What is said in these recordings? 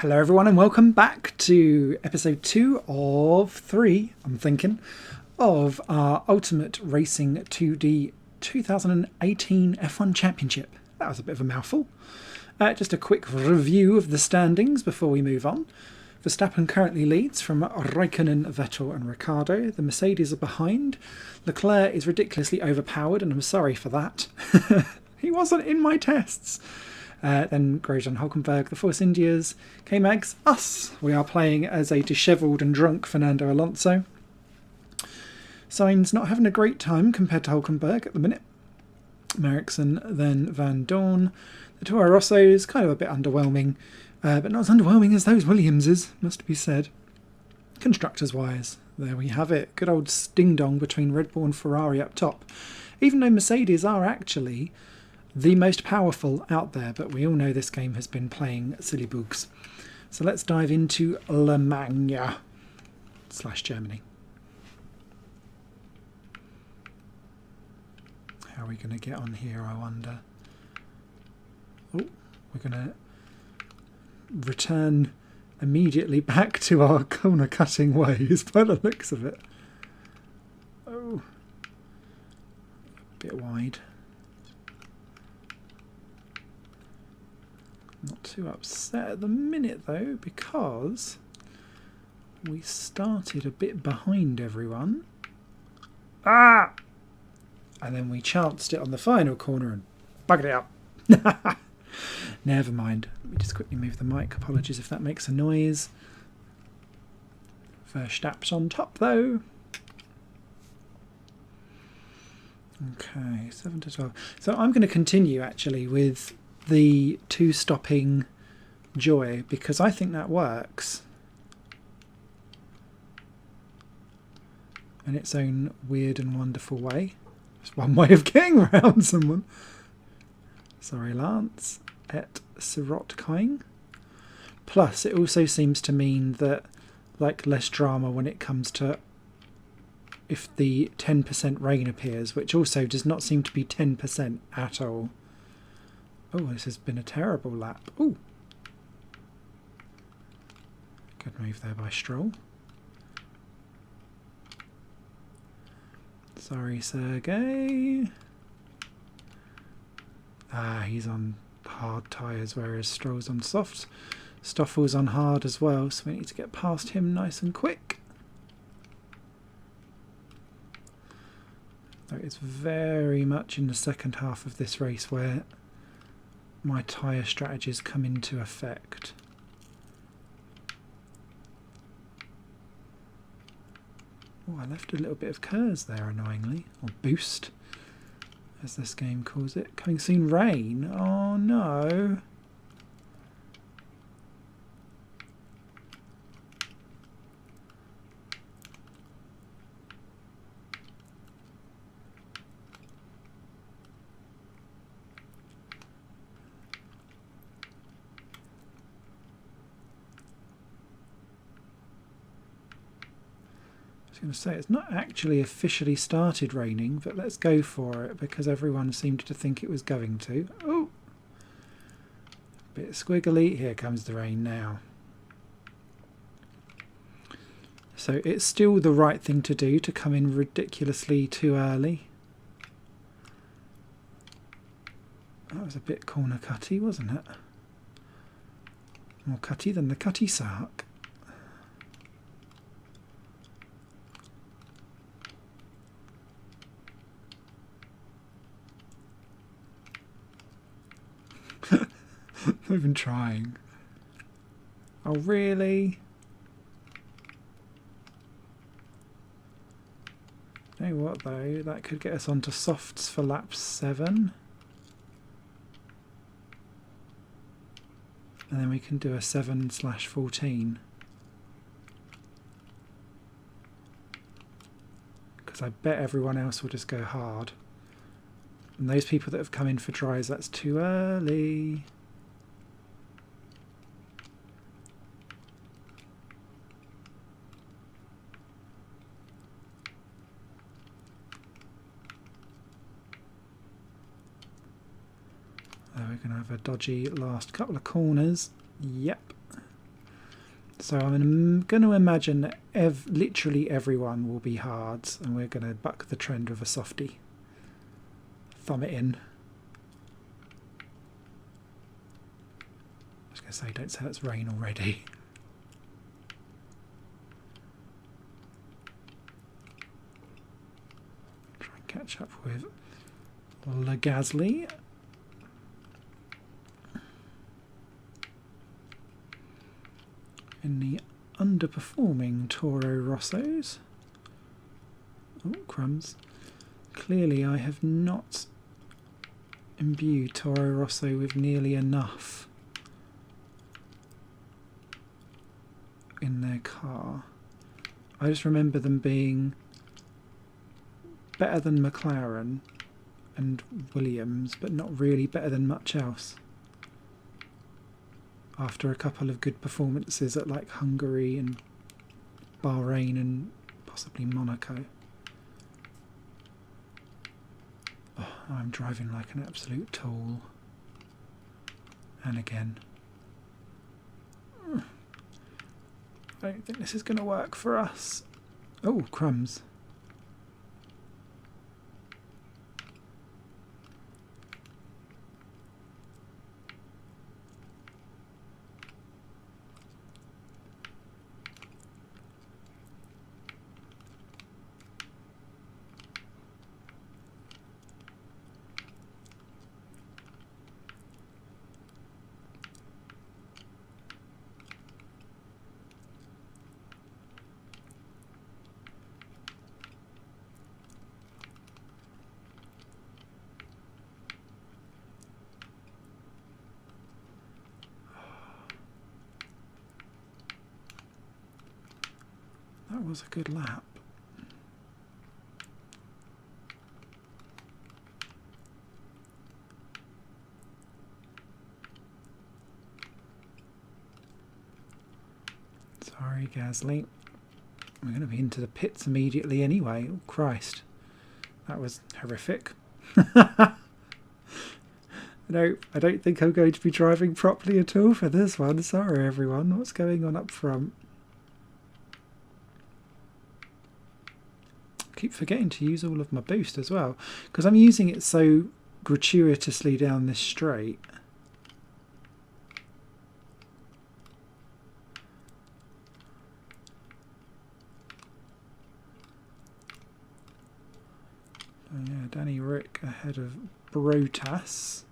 Hello everyone and welcome back to episode 2 of 3, I'm thinking, of our Ultimate Racing 2D 2018 F1 Championship. That was a bit of a mouthful. Just a quick review of the standings before we move on. Verstappen currently leads from Raikkonen, Vettel and Ricciardo. The Mercedes are behind. Leclerc is ridiculously overpowered and I'm sorry for that. He wasn't in my tests. Then Grosjean, Hulkenberg, the Force Indias, K-Mags, us. We are playing as a dishevelled and drunk Fernando Alonso. Sainz not having a great time compared to Hulkenberg at the minute. Merrickson, then Van Dorn. The Toro Rossos, kind of a bit underwhelming, but not as underwhelming as those Williamses, must be said. Constructors-wise, there we have it. Good old sting-dong between Red Bull and Ferrari up top. Even though Mercedes are actually the most powerful out there, but we all know this game has been playing silly bugs. So let's dive into Le Mans / Germany. How are we going to get on here, I wonder? Oh, we're going to return immediately back to our corner cutting ways by the looks of it. Oh, a bit wide. Not too upset at the minute though, because we started a bit behind everyone. Ah! And then we chanced it on the final corner and buggered it up. Never mind. Let me just quickly move the mic. Apologies if that makes a noise. Verstappen's on top though. Okay, 7 to 12. So I'm going to continue actually with the 2-stopping joy because I think that works in its own weird and wonderful way. It's one way of getting around someone. Sorry, Lance. Et Sirot King. Plus, it also seems to mean that, like, less drama when it comes to if the 10% rain appears, which also does not seem to be 10% at all. Oh, this has been a terrible lap. Ooh. Good move there by Stroll. Sorry, Sergey. He's on hard tyres, whereas Stroll's on soft. Stoffel's on hard as well, so we need to get past him nice and quick. So it's very much in the second half of this race where my tyre strategies come into effect. Oh, I left a little bit of curse there, annoyingly. Or boost, as this game calls it. Coming soon, rain. Oh no. Going to say it's not actually officially started raining, but let's go for it because everyone seemed to think it was going to. Oh, bit squiggly. Here comes the rain now. So it's still the right thing to do to come in ridiculously too early. That was a bit corner cutty, wasn't it? More cutty than the cutty sark. Not even trying. Oh, really? You know what, though? That could get us onto softs for lap 7. And then we can do a 7/14. Because I bet everyone else will just go hard. And those people that have come in for dries, that's too early. We're going to have a dodgy last couple of corners. Yep. So I'm going to imagine that literally everyone will be hards, and we're going to buck the trend with a softie. Thumb it in. I was going to say, don't say it's rain already. Try and catch up with Gasly. In the underperforming Toro Rossos. Oh, crumbs. Clearly I have not imbued Toro Rosso with nearly enough in their car. I just remember them being better than McLaren and Williams, but not really better than much else. After a couple of good performances at like Hungary and Bahrain and possibly Monaco. Oh, I'm driving like an absolute tool. And again. I don't think this is going to work for us. Oh, crumbs. That was a good lap. Sorry, Gasly. We're going to be into the pits immediately anyway. Oh, Christ. That was horrific. No, I don't think I'm going to be driving properly at all for this one. Sorry, everyone. What's going on up front? Keep forgetting to use all of my boost as well, because I'm using it so gratuitously down this straight. Oh yeah, Danny Rick ahead of Brotas.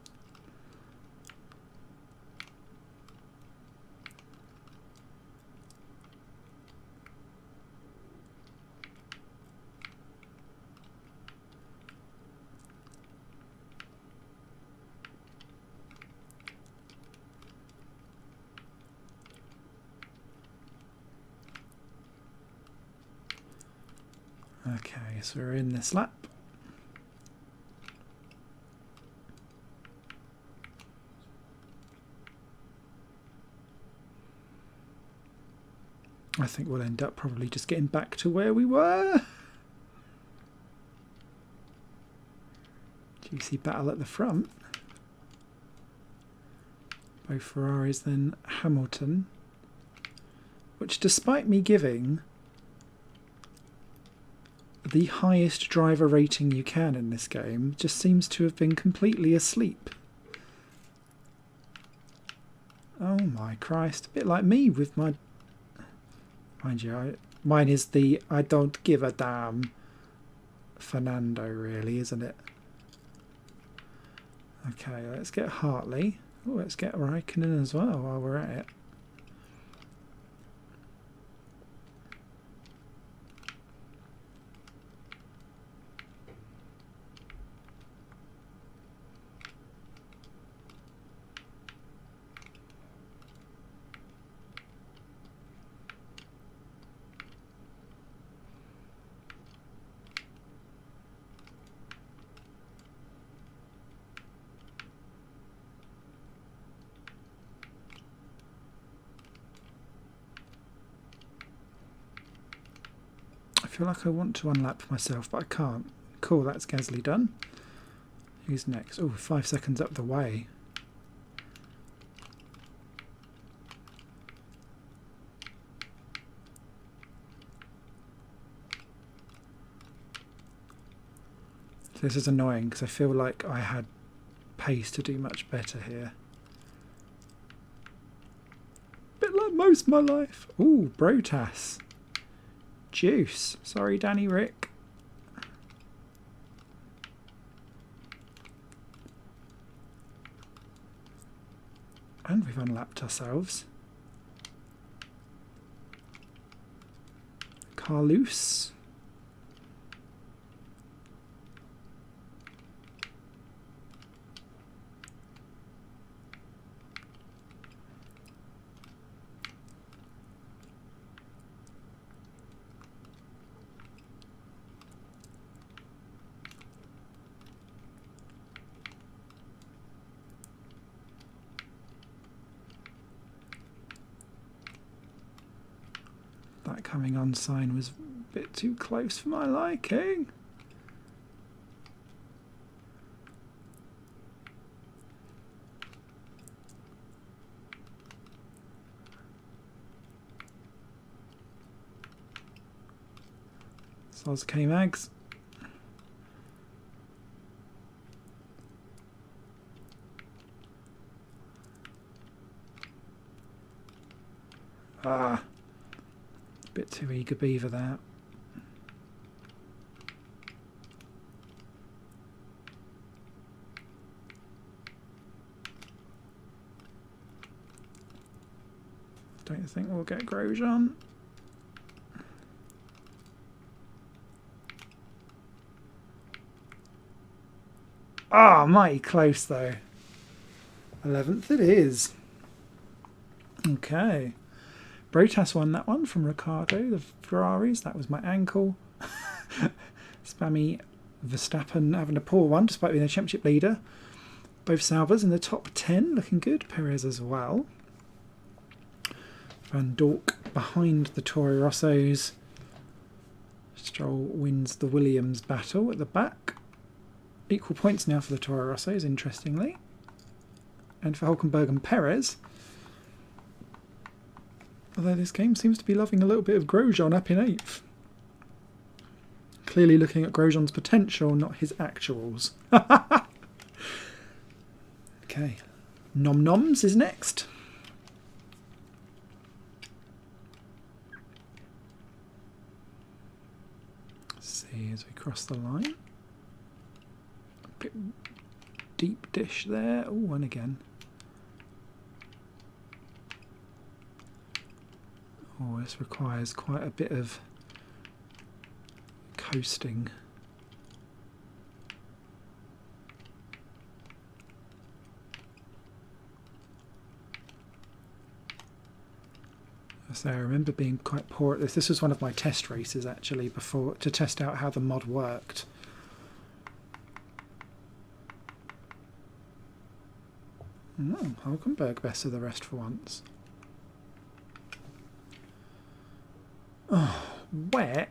Okay, so we're in this lap. I think we'll end up probably just getting back to where we were. Juicy battle at the front. Both Ferraris, then Hamilton. Which, despite me giving the highest driver rating you can in this game, just seems to have been completely asleep. Oh my Christ. A bit like me with my... Mind you, mine is the I don't give a damn Fernando, really, isn't it? Okay, let's get Hartley. Oh, let's get Raikkonen as well while we're at it. I feel like I want to unlap myself, but I can't. Cool, that's Gasly done. Who's next? Oh, 5 seconds up the way. This is annoying because I feel like I had pace to do much better here. Bit like most of my life. Ooh, Brotas. Juice. Sorry, Danny Rick. And we've unlapped ourselves. Carlos. That coming on sign was a bit too close for my liking. Soz K-Mags. Ah. Bit too eager beaver that. Don't think we'll get Grosjean. Ah, mighty close though. 11th it is. Okay. Brotas won that one from Ricciardo, the Ferraris. That was my ankle. Spammy Verstappen having a poor one, despite being the championship leader. Both Salvas in the top 10, looking good. Perez as well. Van Dork behind the Toro Rossos. Stroll wins the Williams battle at the back. Equal points now for the Toro Rossos, interestingly. And for Hulkenberg and Perez. Although this game seems to be loving a little bit of Grosjean up in 8th. Clearly looking at Grosjean's potential, not his actuals. Okay. Nom Noms is next. Let's see as we cross the line. A bit deep dish there. Oh, and again. Oh, this requires quite a bit of coasting. So I remember being quite poor at this. This was one of my test races actually before to test out how the mod worked. Hulkenberg best of the rest for once. Oh, wet.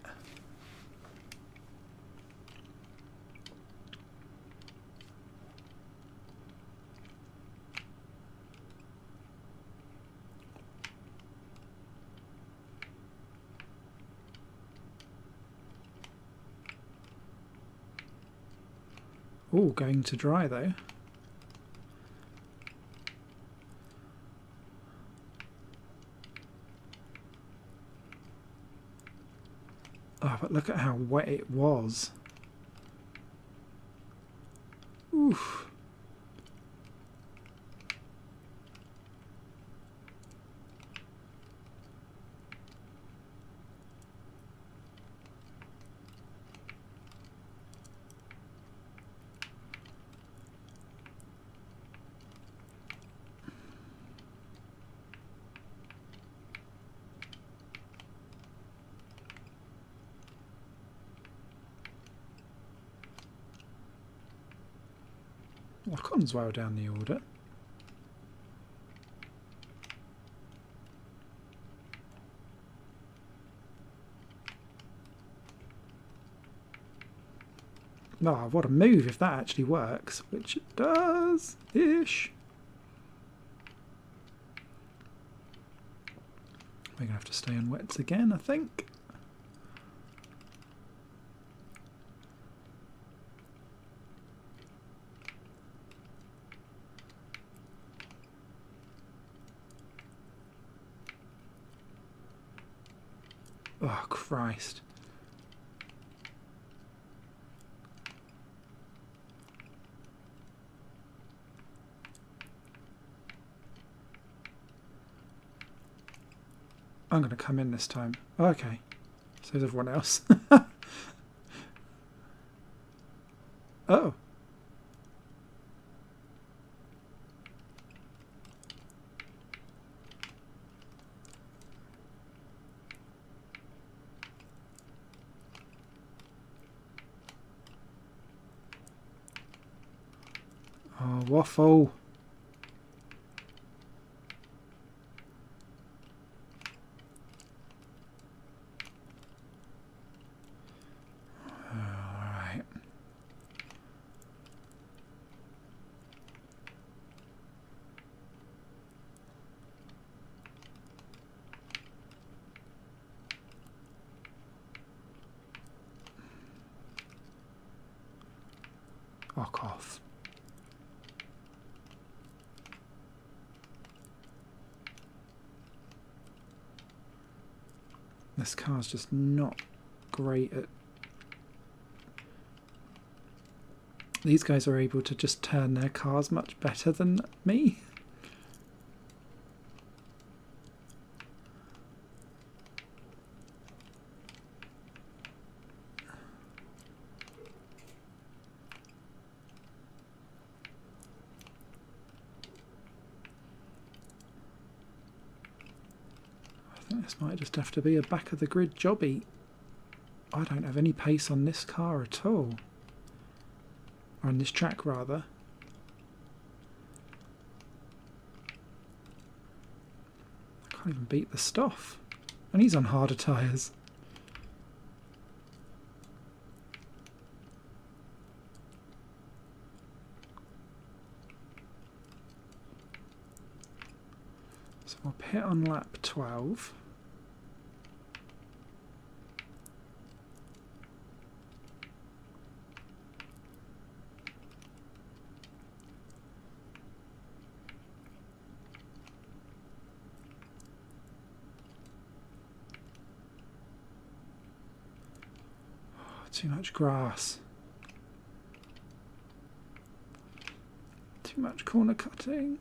Oh, going to dry though. Oh, but look at how wet it was. Oof. Ocon's well down the order. Oh, what a move if that actually works, which it does-ish. We're going to have to stay on wets again, I think. Oh, Christ. I'm going to come in this time. Okay. So is everyone else. Oh. Oh, waffle. Alright. Fuck off. This car's just not great at... These guys are able to just turn their cars much better than me. I think this might just have to be a back of the grid jobby. I don't have any pace on this car at all. Or on this track, rather. I can't even beat the Stoff. And he's on harder tyres. So I'll pit on lap 12. Too much grass. Too much corner cutting.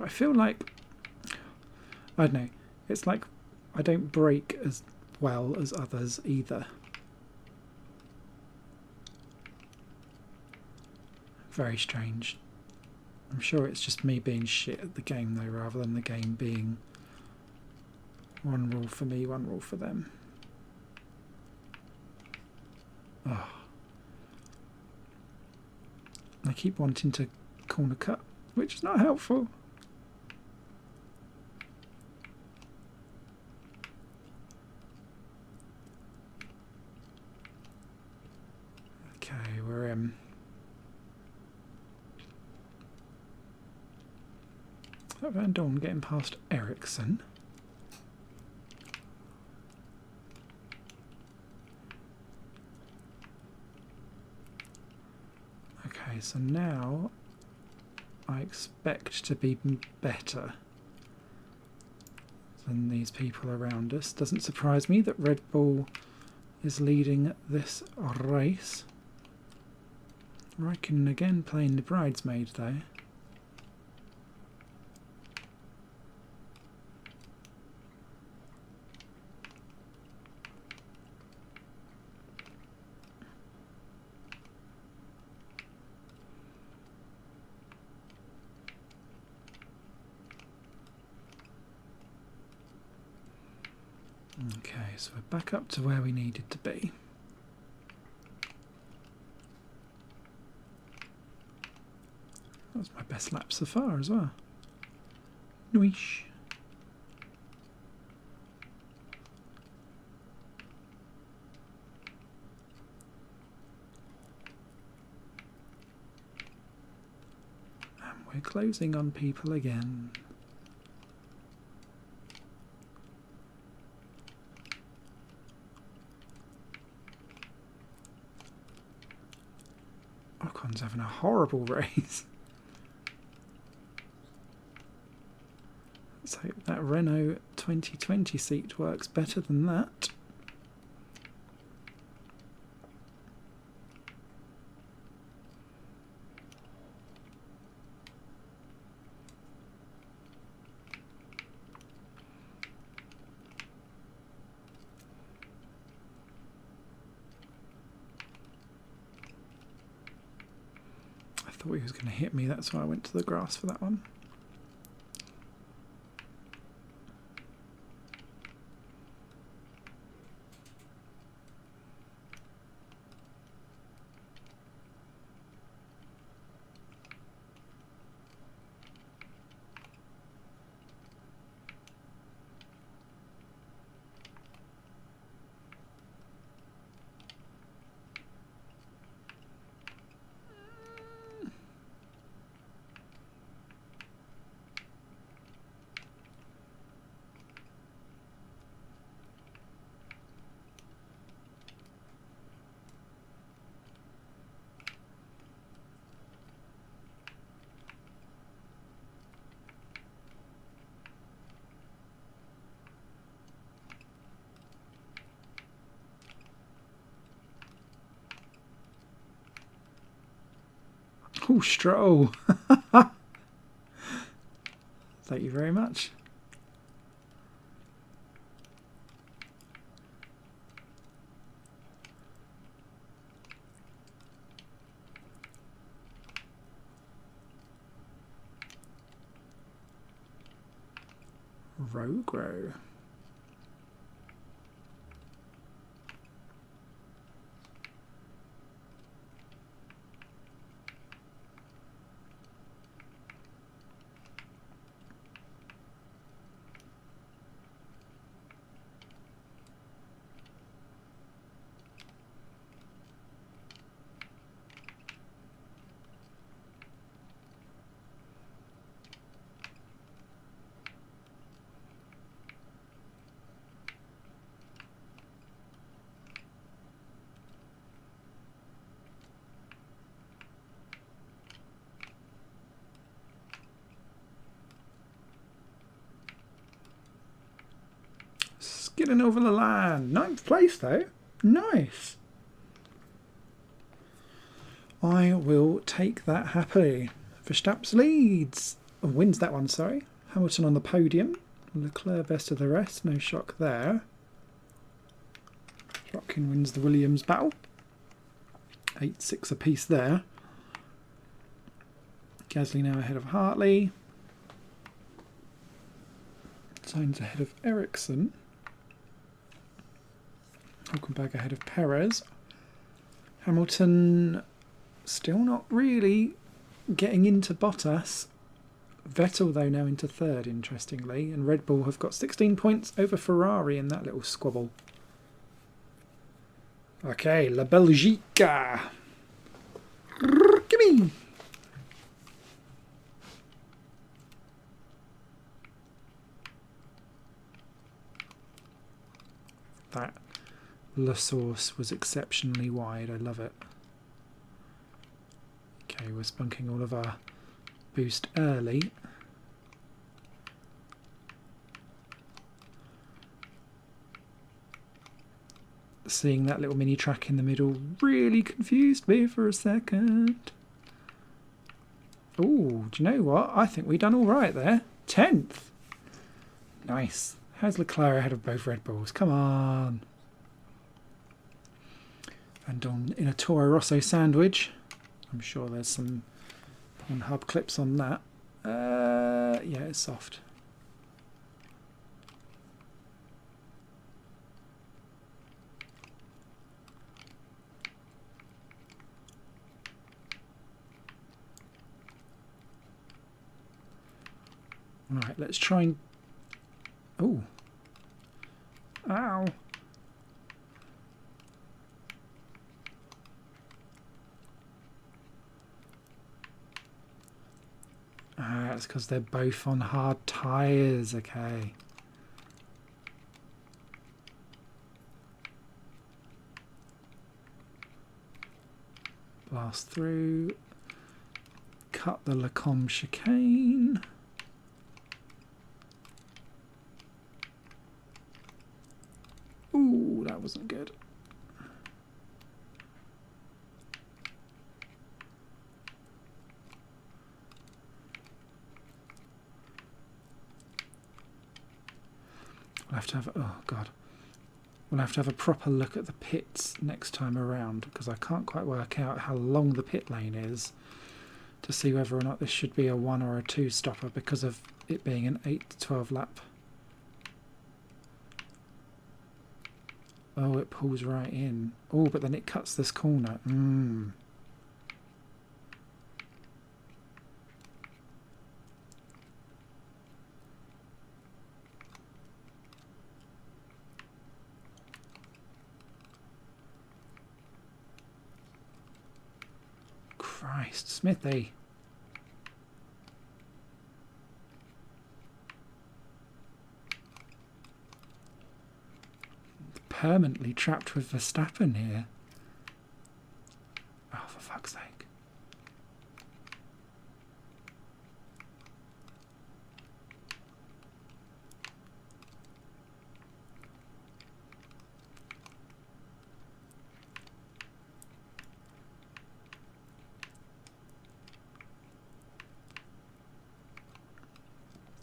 I feel like, I don't know, it's like I don't brake as well as others either. Very strange. I'm sure it's just me being shit at the game though, rather than the game being one rule for me, one rule for them. Oh. I keep wanting to corner cut, which is not helpful. Okay, we're Van Dorn getting past Ericsson. Okay, so now I expect to be better than these people around us. Doesn't surprise me that Red Bull is leading this race. Raikkonen again playing the bridesmaid though. Okay, so we're back up to where we needed to be. That was my best lap so far as well. Noish. And we're closing on people again. Ocon's having a horrible race. Let's hope that Renault 2020 seat works better than that. I thought he was going to hit me, that's why I went to the grass for that one. Oh, Stroll. Thank you very much. Rogro. Skidding over the line. 9th place though. Nice. I will take that happily. Verstappen leads. Oh, wins that one, sorry. Hamilton on the podium. Leclerc best of the rest. No shock there. Rockin wins the Williams battle. 8-6 apiece there. Gasly now ahead of Hartley. Sainz ahead of Ericsson. Hulkenberg ahead of Perez. Hamilton still not really getting into Bottas. Vettel though now into third, interestingly, and Red Bull have got 16 points over Ferrari in that little squabble. Okay, La Belgique. Gimme! That La Source was exceptionally wide. I love it. Okay, we're spunking all of our boost early. Seeing that little mini track in the middle really confused me for a second. Oh, do you know what? I think we've done all right there. 10th. Nice. How's Leclerc ahead of both Red Bulls? Come on. And in a Toro Rosso sandwich. I'm sure there's some Pornhub clips on that. Yeah, it's soft. Right, let's try and... Oh. Ow. That's because they're both on hard tyres, okay. Blast through. Cut the Lacombe chicane. that wasn't good. We'll have to have, oh god, we'll have to have a proper look at the pits next time around, because I can't quite work out how long the pit lane is to see whether or not this should be a 1 or a 2 stopper because of it being an 8 to 12 lap. Oh, it pulls right in. Oh, but then it cuts this corner. Christ, Smithy. Permanently trapped with Verstappen here. Oh, for fuck's sake.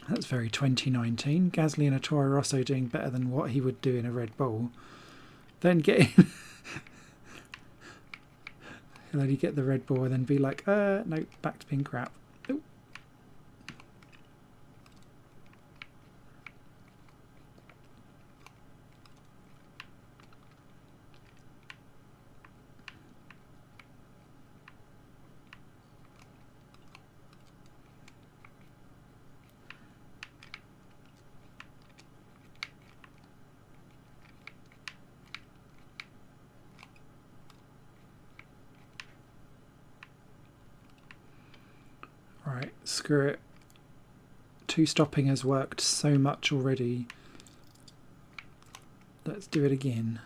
That's very 2019. Gasly and a Toro Rosso doing better than what he would do in a Red Bull. Then getting... He'll only get the Red Bull and then be like, no, back to being crap. Nope. Right, screw it. 2 stopping has worked so much already. Let's do it again.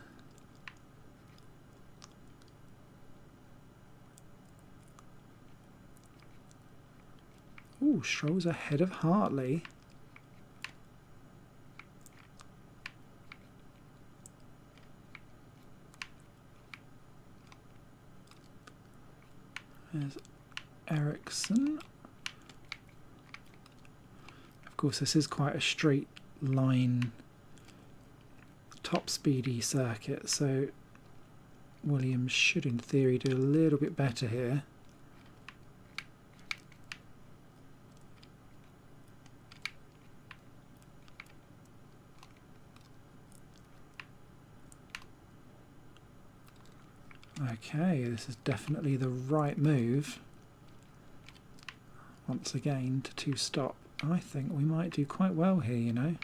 Ooh, Stroll's ahead of Hartley. There's Ericsson. Of course, this is quite a straight line, top speedy circuit, so Williams should in theory do a little bit better here. Okay, this is definitely the right move. Once again, to stop. I think we might do quite well here, you know.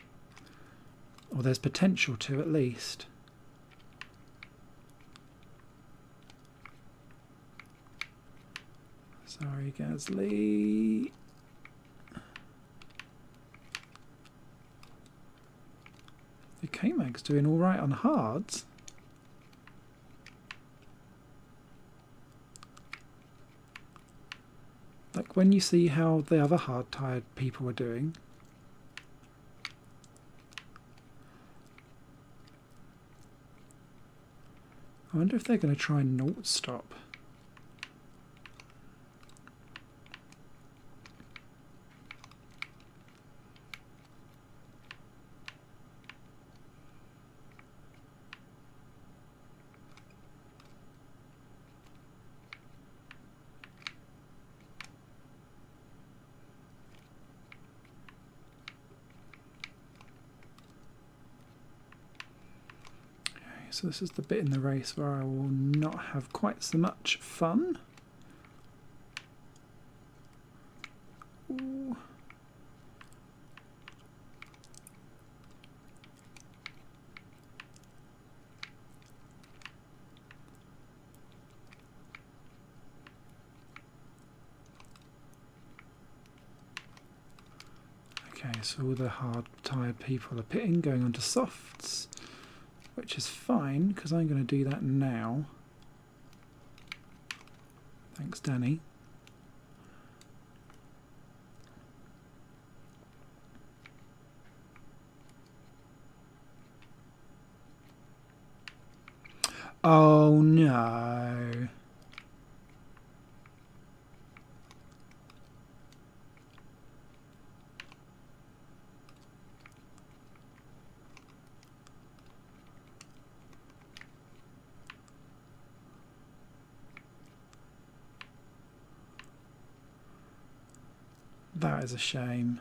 Or there's potential to, at least. Sorry, Gasly. The K-Mag's doing all right on hards. Like when you see how the other hard-tired people are doing. I wonder if they're going to try and naught stop. So this is the bit in the race where I will not have quite so much fun. Ooh. Okay, so all the hard-tired people are pitting, going on to softs. Which is fine, because I'm going to do that now. Thanks, Danny. Oh no. That is a shame.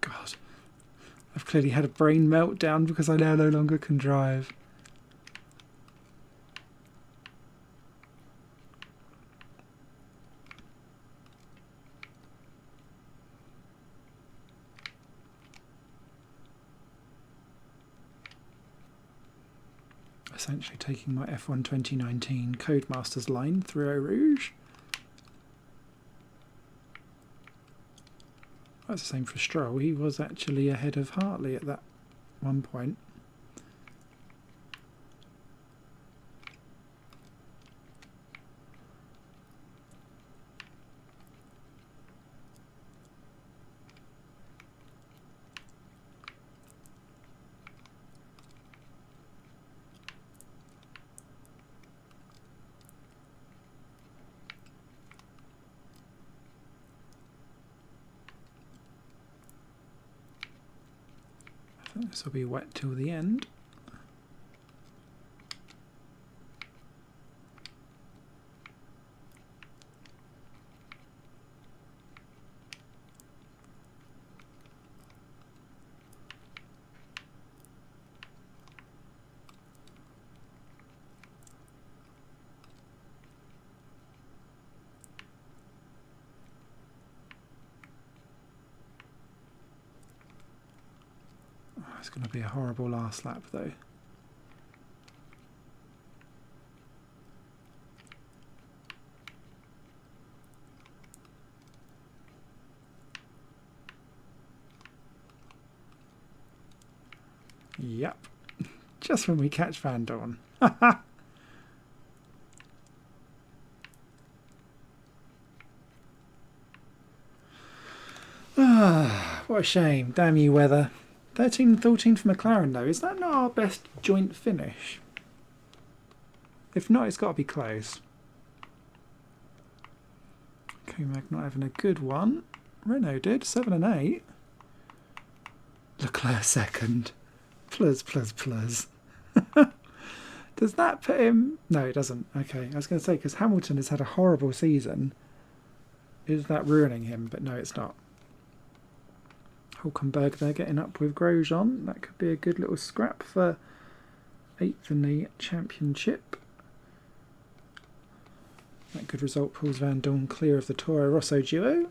God, I've clearly had a brain meltdown because I now no longer can drive. Essentially taking my F1 2019 Codemasters line through Eau Rouge. That's the same for Stroll. He was actually ahead of Hartley at that one point. I think this will be wet till the end. It's going to be a horrible last lap though. Yep, just when we catch Van Dorn. What a shame. Damn you, weather. 13-14 for McLaren though. Is that not our best joint finish? If not, it's got to be close. Comac not having a good one. Renault did. 7 and 8. Leclerc second. Plus. Does that put him... No, it doesn't. Okay, I was going to say, because Hamilton has had a horrible season. Is that ruining him? But no, it's not. Hulkenberg there getting up with Grosjean. That could be a good little scrap for 8th in the championship. That good result pulls Van Dorn clear of the Toro Rosso duo.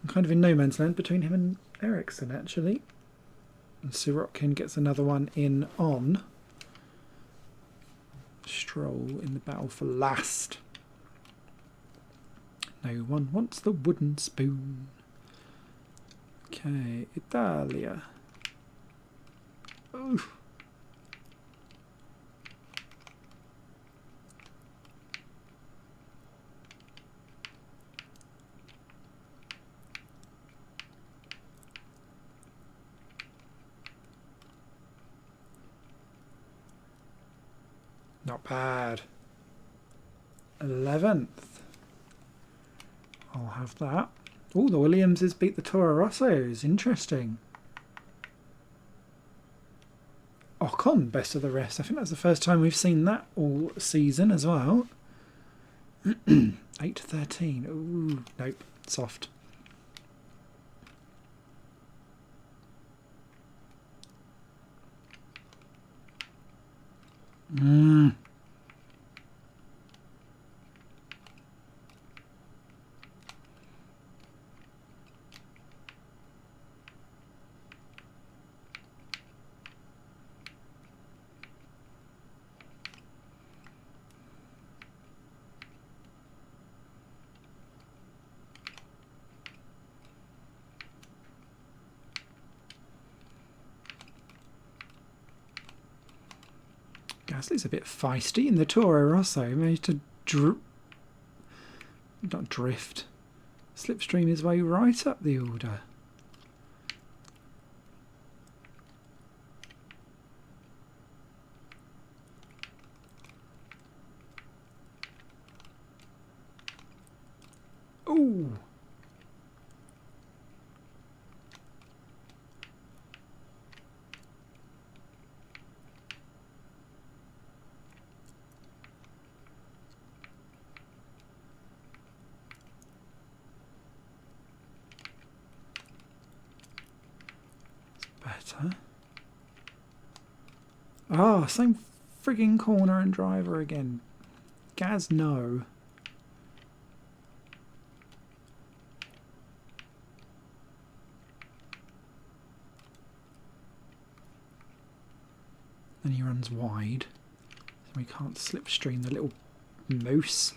I'm kind of in no man's land between him and Ericsson actually. And Sirotkin gets another one in on. Stroll in the battle for last. No one wants the wooden spoon. Okay, Italia. Oof. Not bad. 11th. I'll have that. Oh, the Williamses beat the Toro Rossos. Interesting. Ocon, best of the rest. I think that's the first time we've seen that all season as well. 8-13. Ooh, nope. Soft. Gasly's a bit feisty in the Toro Rosso. He managed to not drift, slipstream his way right up the order. Ooh. Better. Ah, same frigging corner and driver again. Gaz, no. Then he runs wide, so we can't slipstream the little moose.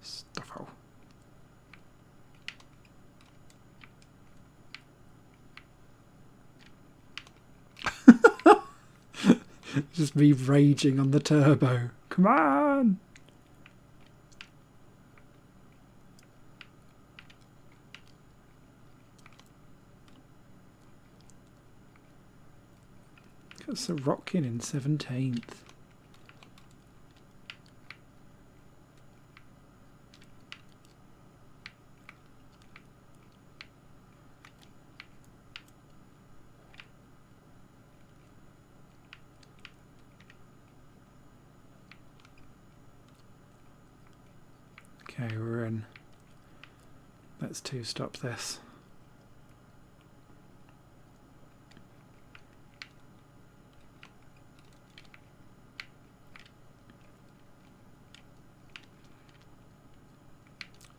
Stuffo. Just me raging on the turbo. Come on! Got Sorokin in 17th. Okay, we're in. Let's two-stop this.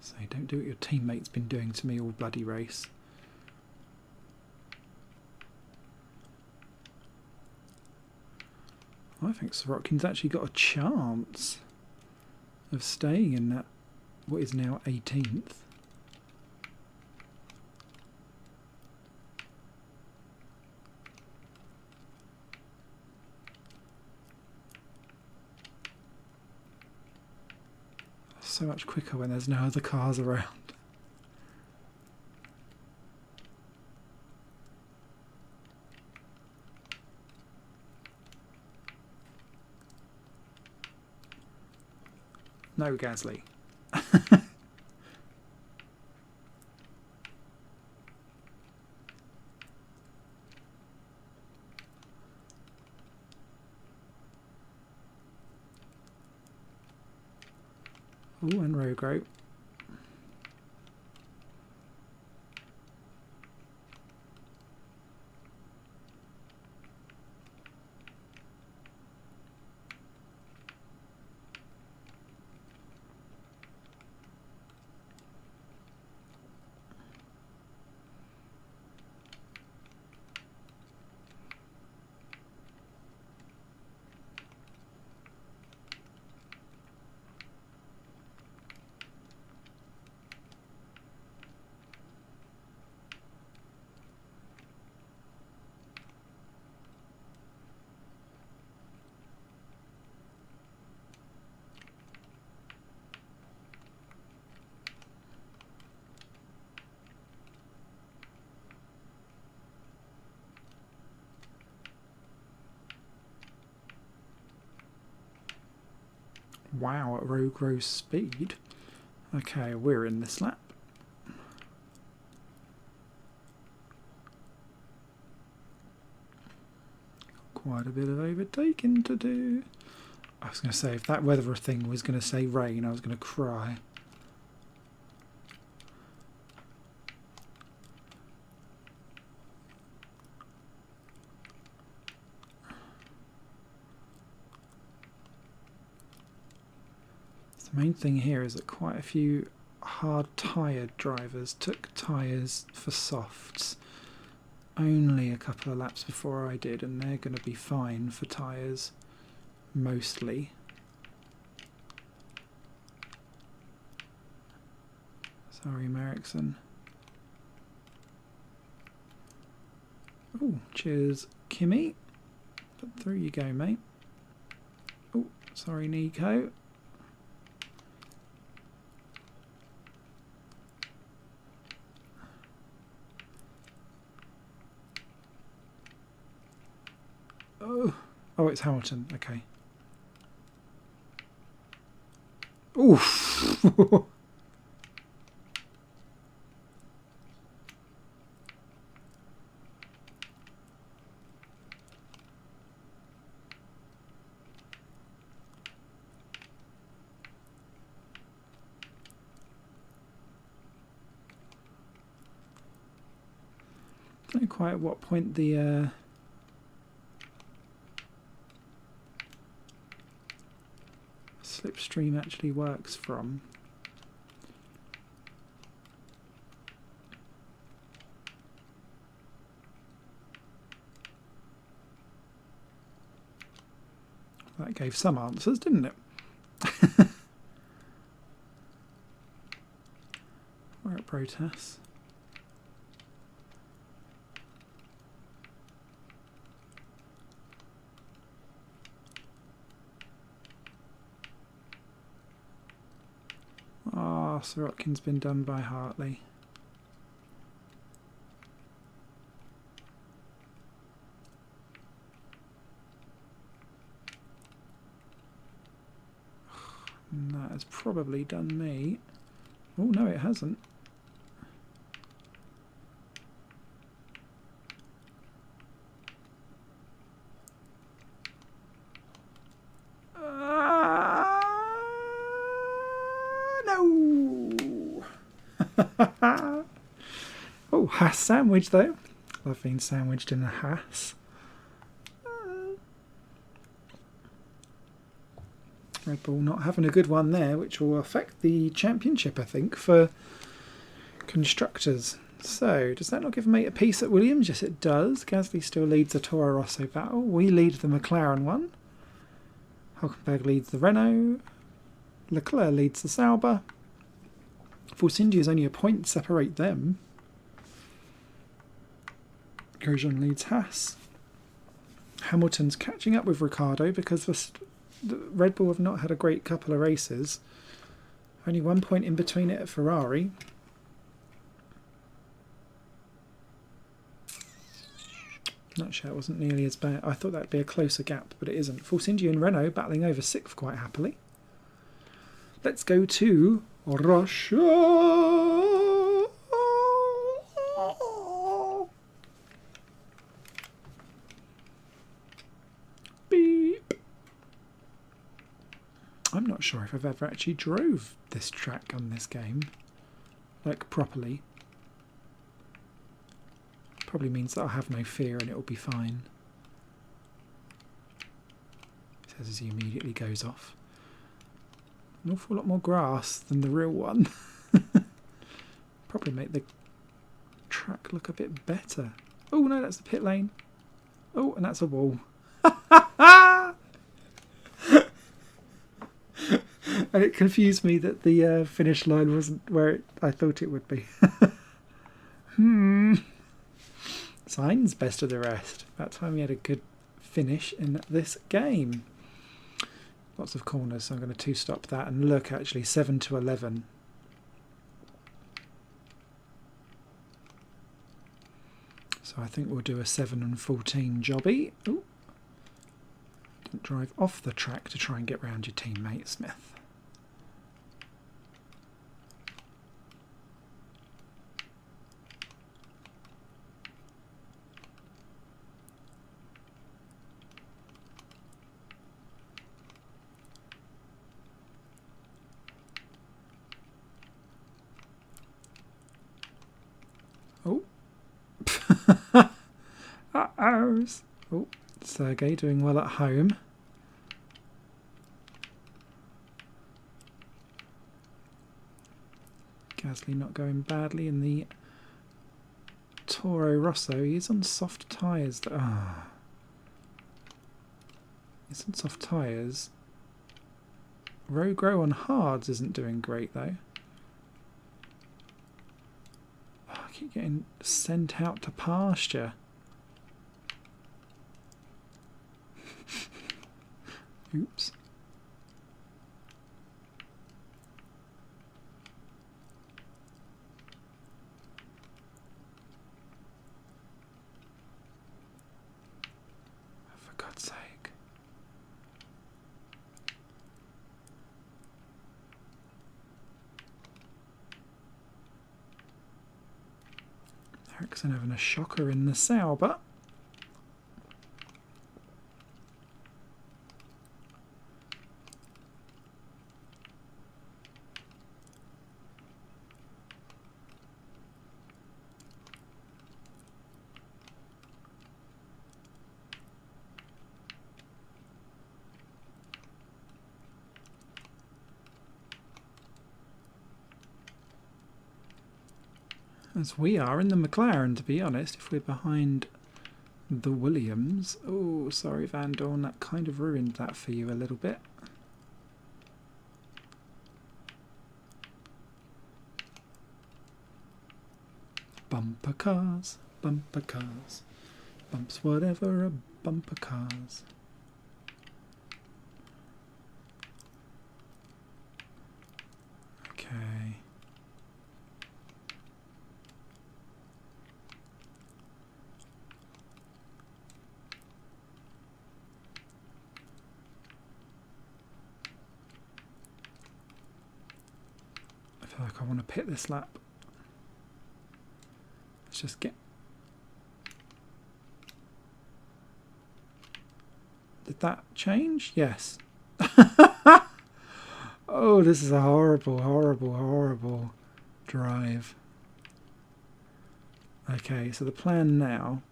So don't do what your teammate's been doing to me all bloody race. I think Sorokin's actually got a chance of staying in that, what is now 18th. So much quicker when there's no other cars around. No, Gasly. Ooh, and road rope. Wow, at Rogue Rose speed. Okay, we're in this lap. quite a bit of overtaking to do. I was going to say, if that weather thing was going to say rain, I was going to cry. The main thing here is that quite a few hard-tired drivers took tyres for softs only a couple of laps before I did, and they're going to be fine for tyres mostly. Sorry, Merrickson. Oh, cheers, Kimmy. But through you go, mate. Oh, sorry, Nico. Oh, it's Hamilton. Okay. Oof. I don't know quite at what point the slipstream actually works from. That gave some answers, didn't it? We're at protests. Ah, Sorotkin's been done by Hartley. And that has probably done me. Oh, no, it hasn't. No! Oh, Haas sandwich, though. Love being sandwiched in a Haas. Red Bull not having a good one there, which will affect the championship, I think, for constructors. So, does that not give a mate a piece at Williams? Yes, it does. Gasly still leads the Toro Rosso battle. We lead the McLaren one. Hulkenberg leads the Renault. Leclerc leads the Sauber. Force India is only a point to separate them. Grosjean leads Haas. Hamilton's catching up with Ricciardo because the Red Bull have not had a great couple of races. Only 1 point in between it at Ferrari. Not sure it wasn't nearly as bad. I thought that'd be a closer gap, but it isn't. Force India and Renault battling over 6th quite happily. Let's go to Russia. Beep. I'm not sure if I've ever actually drove this track on this game, like properly. Probably means that I'll have no fear and it will be fine. It says as he immediately goes off. An awful lot more grass than the real one. Probably make the track look a bit better. Oh no, that's the pit lane. Oh, and that's a wall. And it confused me that the finish line wasn't where I thought it would be. Signs best of the rest. About time we had a good finish in this game. Lots of corners, so I'm going to two-stop that and look actually 7 to 11. So I think we'll do a 7 and 14 jobby. Ooh. Didn't drive off the track to try and get round your teammate Smith. goes. Oh, Sergey doing well at home. Gasly not going badly in the Toro Rosso. He's on soft tyres. He's on soft tyres. Rogro on hards isn't doing great though. Oh, I keep getting sent out to pasture. Oops. For God's sake. Ericsson having a shocker in the Sauber. As we are in the McLaren, to be honest, if we're behind the Williams. Oh, sorry, Van Dorn, that kind of ruined that for you a little bit. Bumper cars, bumps whatever a bumper cars. Okay. I feel like I want to pit this lap. Let's just get... Did that change? Yes. Oh, this is a horrible, horrible, horrible drive. Okay, so the plan now,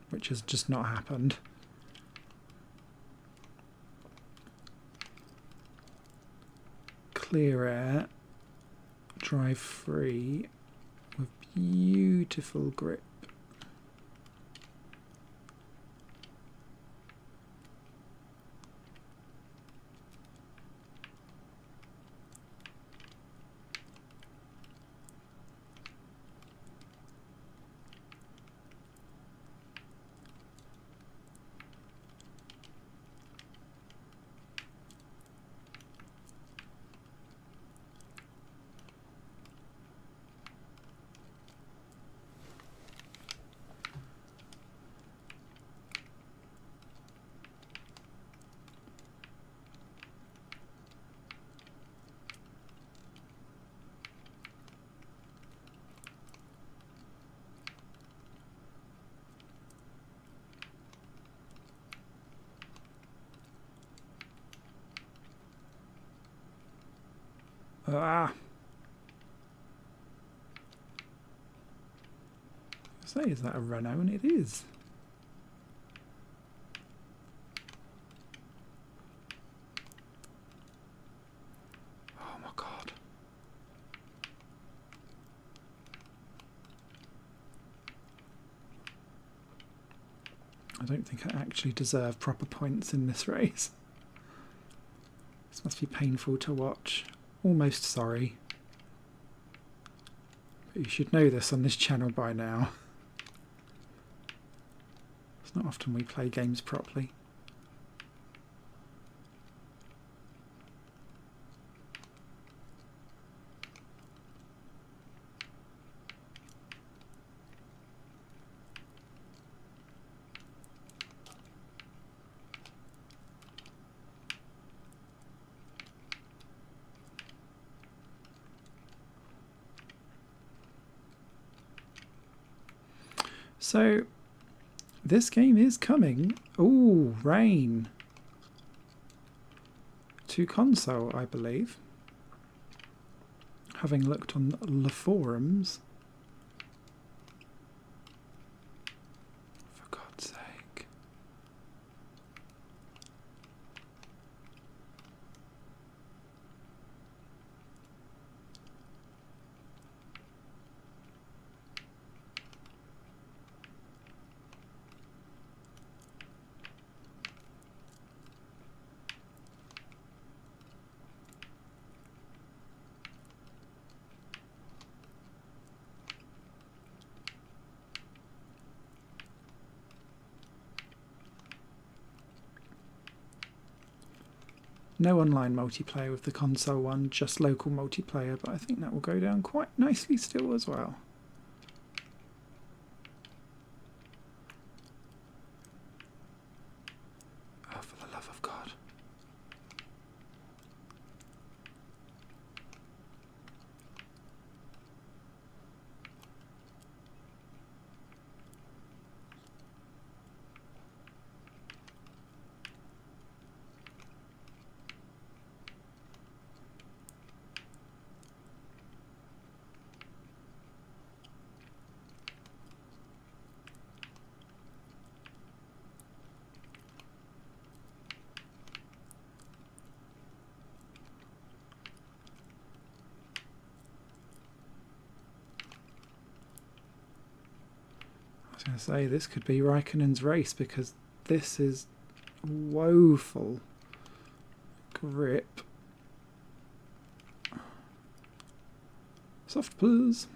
which has just not happened, clear air, drive free with beautiful grip. Ah! I say, is that a Renault? And it is. Oh my God. I don't think I actually deserve proper points in this race. This must be painful to watch. Almost sorry. But you should know this on this channel by now. It's not often we play games properly. So, this game is coming. Ooh, rain. To console, I believe. Having looked on the forums. For God's No online multiplayer with the console one, just local multiplayer, but I think that will go down quite nicely still as well. Oh, for the love of God. I was going to say, this could be Raikkonen's race because this is woeful grip. Soft please.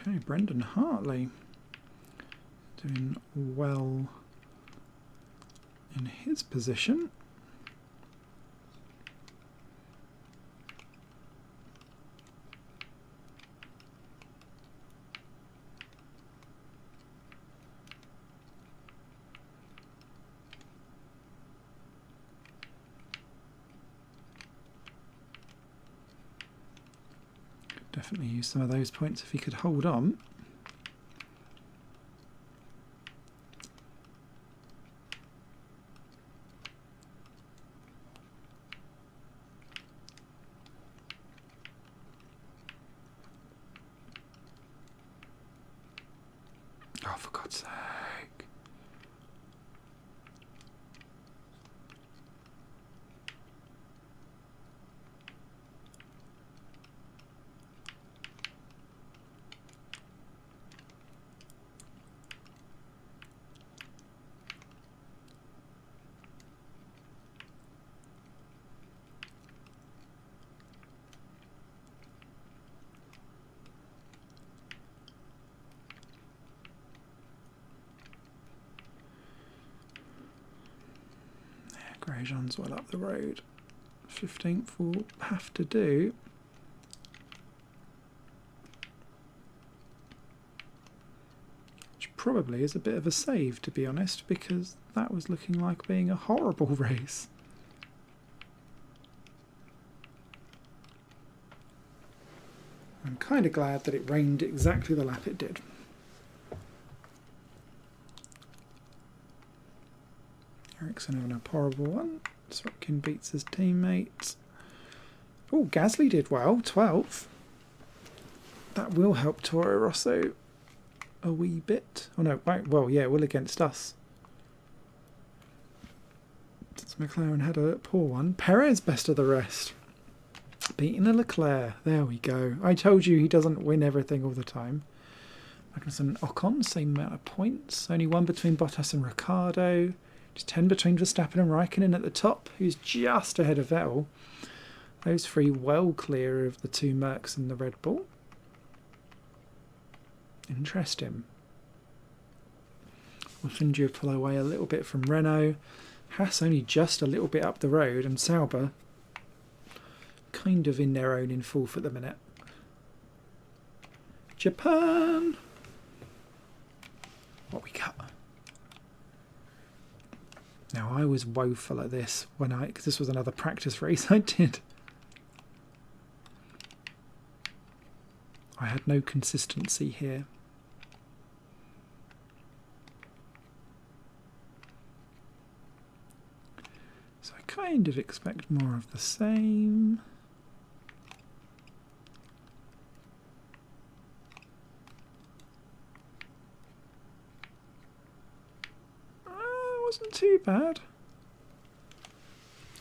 Okay, Brendan Hartley doing well in his position. Definitely use some of those points if he could hold on. Oh, for God's sake. Grosjean's well up the road. 15th will have to do. Which probably is a bit of a save, to be honest, because that was looking like being a horrible race. I'm kind of glad that it rained exactly the lap it did. Ericsson having a horrible one. Sotkin beats his teammate. Oh, Gasly did well, 12th. That will help Toro Rosso a wee bit. Oh no, right, well, yeah, it will against us. Since McLaren had a poor one. Perez best of the rest. Beating a Leclerc. There we go. I told you he doesn't win everything all the time. Magnussen and Ocon, same amount of points. Only one between Bottas and Ricciardo. Just 10 between Verstappen and Raikkonen at the top, who's just ahead of Vettel. Those three well clear of the two Mercs and the Red Bull. Interesting. Wilfingia pull away a little bit from Renault. Haas only just a little bit up the road, and Sauber kind of in their own in fourth at the minute. Japan! What we got? Now, I was woeful at this because this was another practice race I did. I had no consistency here. So I kind of expect more of the same. wasn't too bad.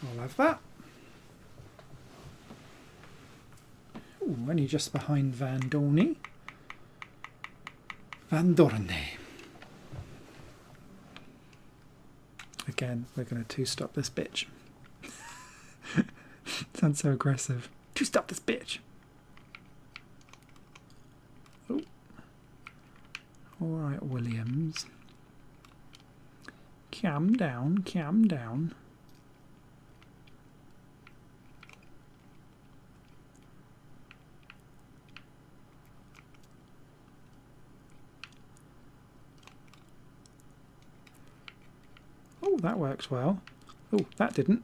I'll have that. Ooh, only just behind Van Dorney. Van Dorney. Again, we're going to two-stop this bitch. Sounds so aggressive. Two-stop this bitch. Oh. Alright, Williams. Calm down, calm down. Oh, that works well. Oh, that didn't.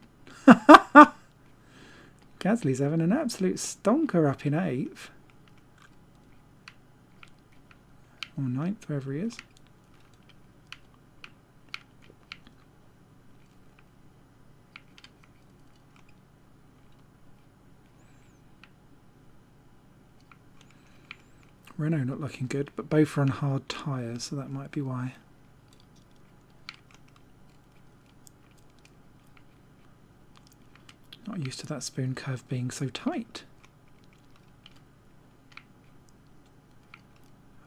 Gasly's having an absolute stonker up in 8th. Or 9th, wherever he is. Renault not looking good, but both are on hard tyres, so that might be why. Not used to that spoon curve being so tight.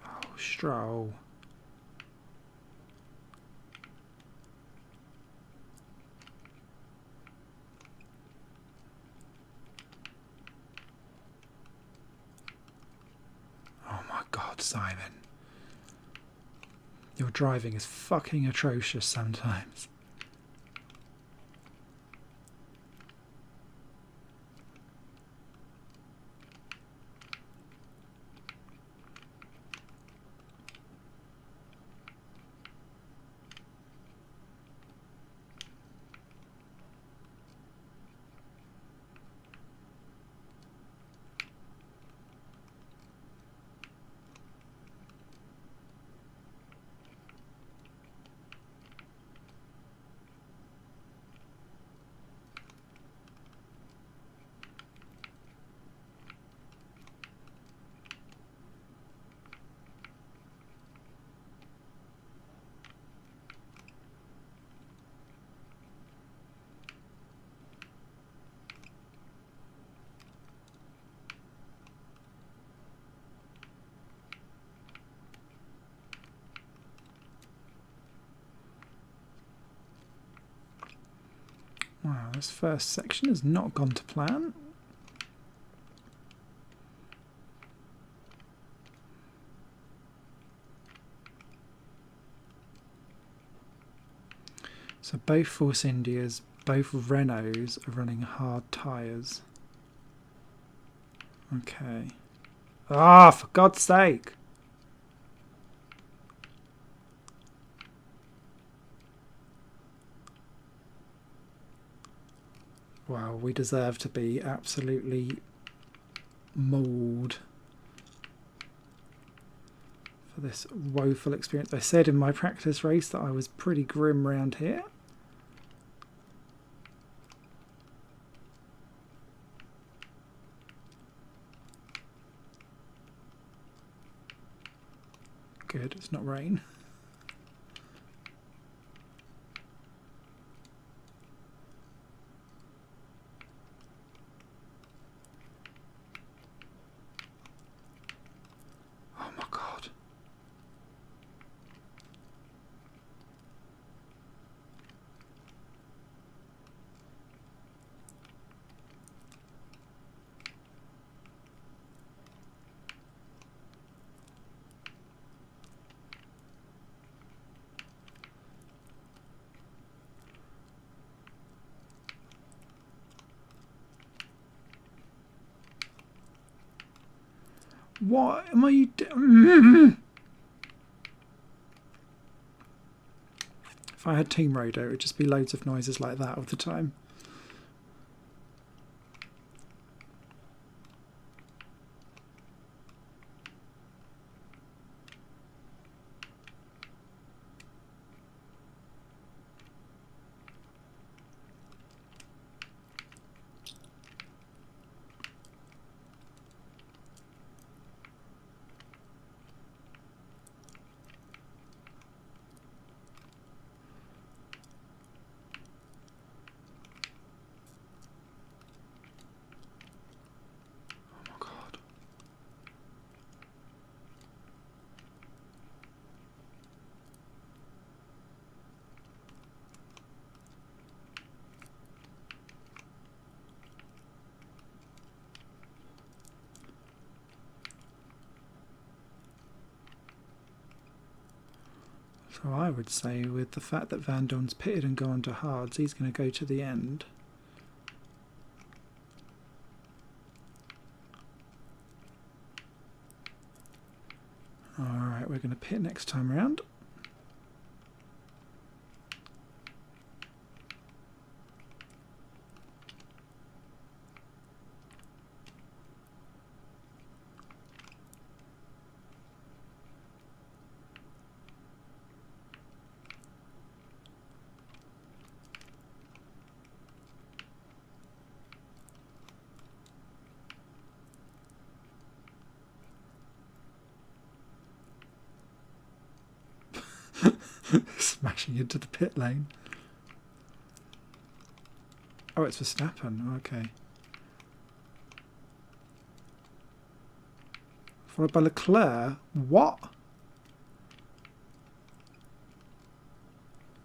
Oh, Stroll. Oh my God, Simon. Your driving is fucking atrocious sometimes. Wow, this first section has not gone to plan. So both Force Indias, both Renaults are running hard tyres. Okay. Ah, for God's sake! Wow, we deserve to be absolutely mauled for this woeful experience. I said in my practice race that I was pretty grim round here. Good, it's not rain. Oh my God. What am I doing? If I had Team Rotor, it would just be loads of noises like that all the time. So I would say with the fact that Van Dorn's pitted and gone to hards, he's going to go to the end. Alright, we're going to pit next time round. Smashing into the pit lane. Oh, it's Verstappen. Okay. Followed by Leclerc. What?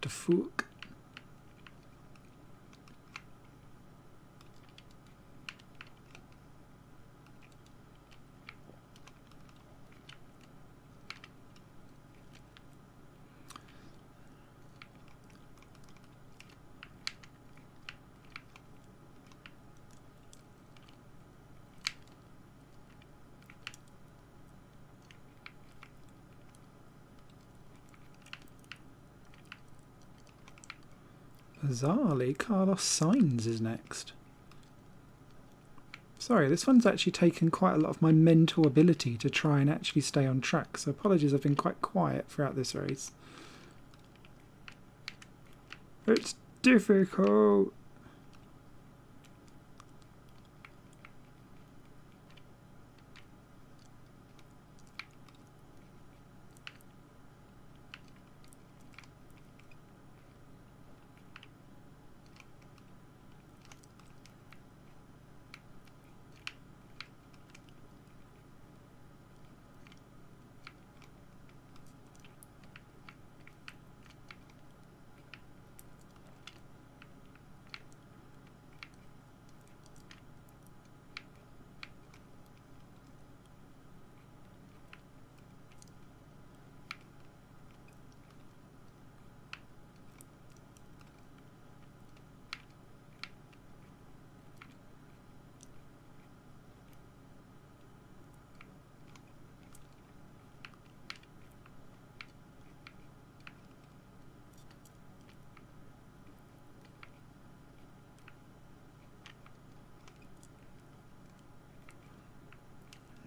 The fuck? Bizarrely, Carlos Sainz is next. Sorry, this one's actually taken quite a lot of my mental ability to try and actually stay on track, so apologies, I've been quite quiet throughout this race. It's difficult.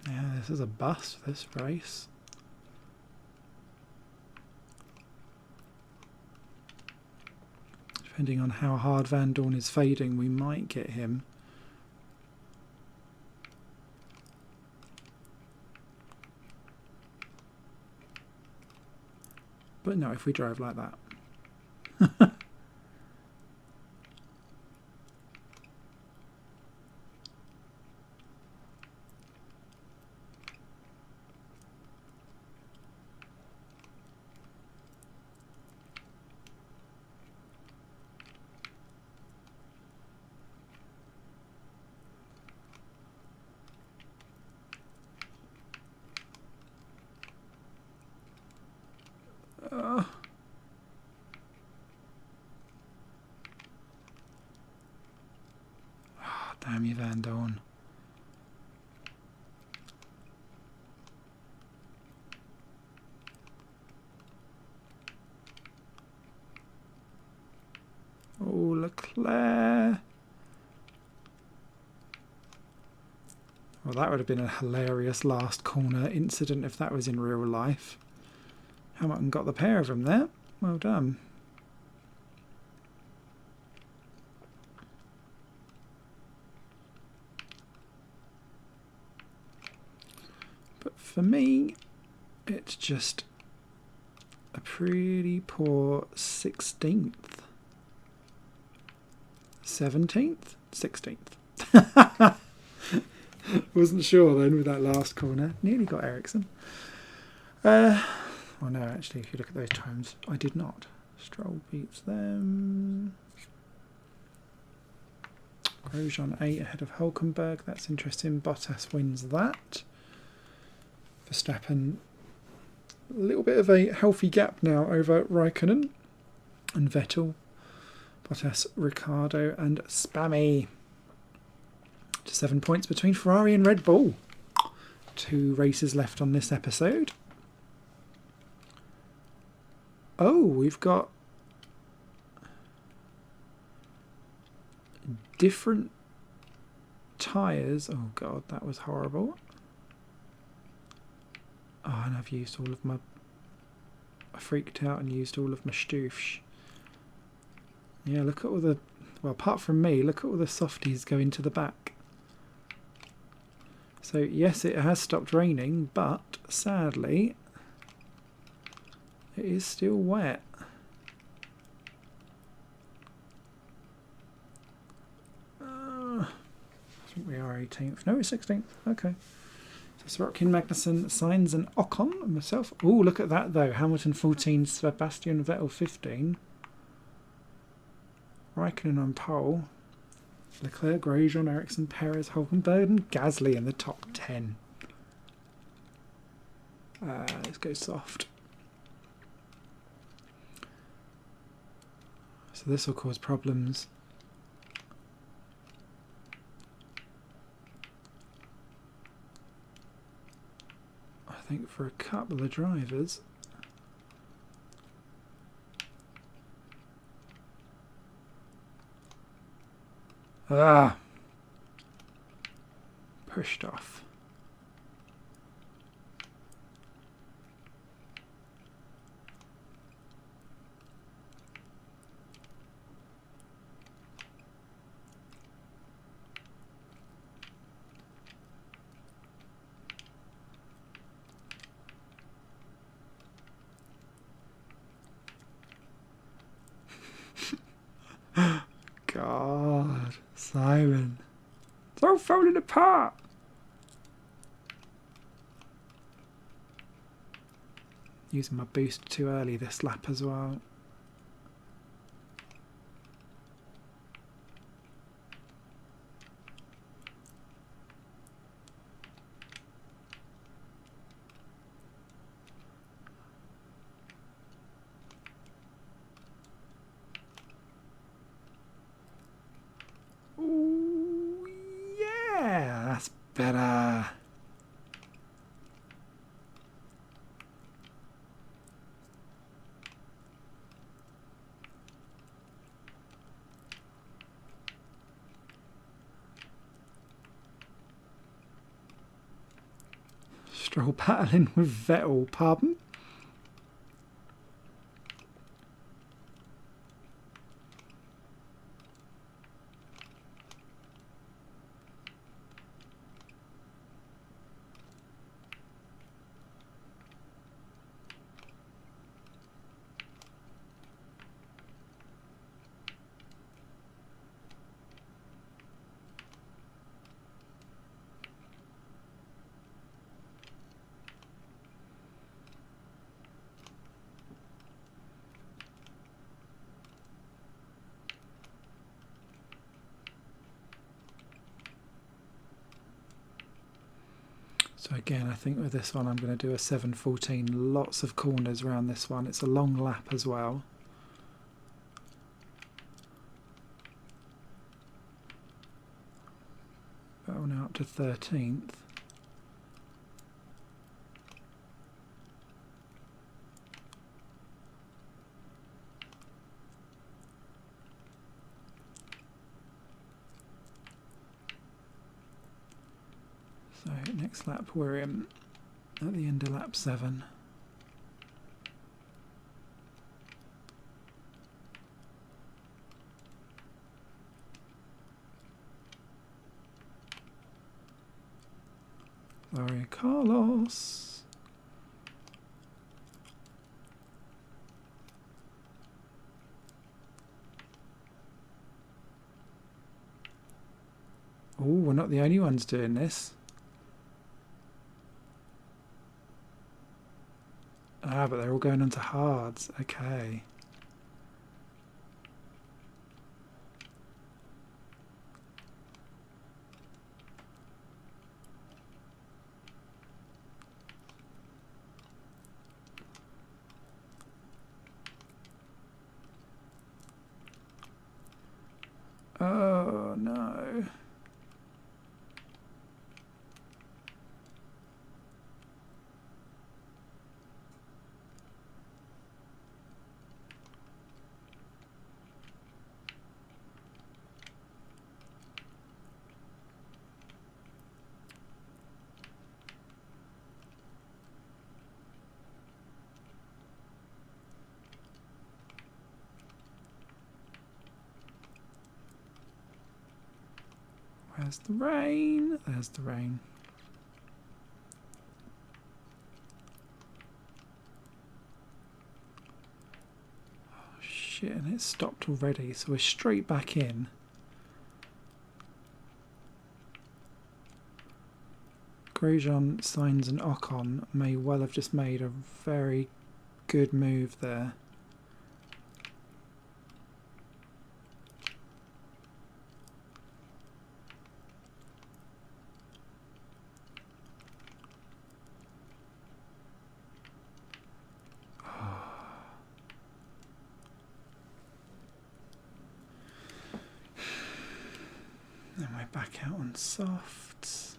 Yeah, this is a bust, this race. Depending on how hard Van Dorn is fading, we might get him. But no, if we drive like that. Damn you, Van Dorn. Oh, Leclerc. Well, that would have been a hilarious last corner incident if that was in real life. Hamilton got the pair of them there. Well done. But for me, it's just a pretty poor 16th. 17th? 16th. Wasn't sure then with that last corner. Nearly got Ericsson. Well, no, actually, if you look at those times, I did not. Stroll beats them. Grosjean 8 ahead of Hulkenberg. That's interesting. Bottas wins that. Verstappen A little bit of a healthy gap now over Raikkonen and Vettel, Bottas, Ricciardo and Spammy. Just 7 points between Ferrari and Red Bull. 2 races left on this episode. Oh, we've got different tyres. Oh god, that was horrible. Oh, and I've used all of my... I freaked out and used all of my stoofs. Yeah, look at all the... Well, apart from me, look at all the softies going to the back. So, yes, it has stopped raining, but sadly, it is still wet. I think we are 18th. No, it's 16th. Okay. So Sorokin, Magnussen, Sainz and Ocon and myself. Oh, look at that though. Hamilton 14, Sebastian Vettel 15. Raikkonen on pole. Leclerc, Grosjean, Ericsson, Perez, Hulkenberg and Gasly in the top 10. Let's go soft. So this will cause problems. I think for a couple of drivers. Pushed off. God, Simon. It's all falling apart. Using my boost too early this lap as well. Ooh, yeah, that's better. Stroll battling with Vettel, pardon? So again, I think with this one I'm going to do a 7:14. Lots of corners around this one. It's a long lap as well. But now up to 13th. So next lap we're in at the end of lap 7. Sorry, Carlos. Oh, we're not the only ones doing this. Ah, but they're all going onto hards. Okay. There's the rain. There's the rain. Oh shit, and it stopped already, so we're straight back in. Grosjean, Sainz and Ocon may well have just made a very good move there. Then we're back out on softs.